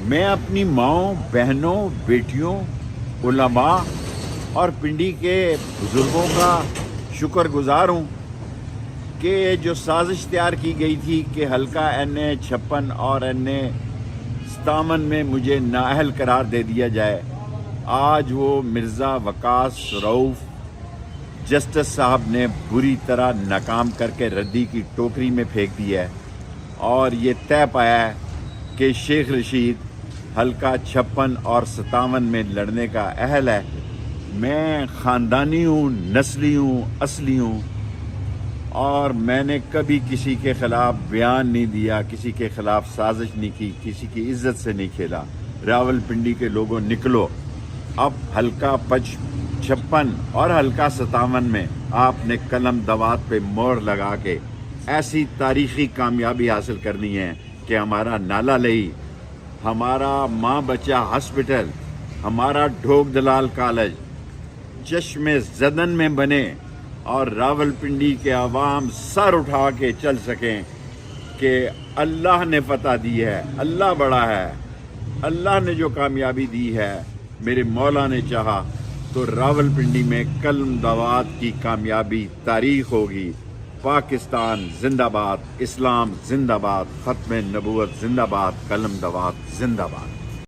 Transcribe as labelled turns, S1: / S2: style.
S1: میں اپنی ماؤں، بہنوں، بیٹیوں، علماء اور پنڈی کے بزرگوں کا شکر گزار ہوں کہ جو سازش تیار کی گئی تھی کہ حلقہ این56 اور این57 میں مجھے نااہل قرار دے دیا جائے، آج وہ مرزا وقاص رؤف جسٹس صاحب نے بری طرح ناکام کر کے ردی کی ٹوکری میں پھینک دیا ہے، اور یہ طے پایا ہے کہ شیخ رشید حلقہ 56 اور 57 میں لڑنے کا اہل ہے۔ میں خاندانی ہوں، نسلی ہوں، اصلی ہوں، اور میں نے کبھی کسی کے خلاف بیان نہیں دیا، کسی کے خلاف سازش نہیں کی، کسی کی عزت سے نہیں کھیلا۔ راول پنڈی کے لوگوں نکلو، اب حلقہ 56 اور حلقہ 57 میں آپ نے قلم دوات پہ مہر لگا کے ایسی تاریخی کامیابی حاصل کرنی ہے کہ ہمارا نالا لئی، ہمارا ماں بچہ ہاسپٹل، ہمارا ڈھوک دلال کالج چشم زدن میں بنے، اور راول پنڈی کے عوام سر اٹھا کے چل سکیں کہ اللہ نے فتح دی ہے، اللہ بڑا ہے، اللہ نے جو کامیابی دی ہے، میرے مولا نے چاہا تو راول پنڈی میں قلم دوات کی کامیابی تاریخ ہوگی۔ پاکستان زندہ باد، اسلام زندہ باد، ختم نبوت زندہ باد، قلم دوات زندہ باد۔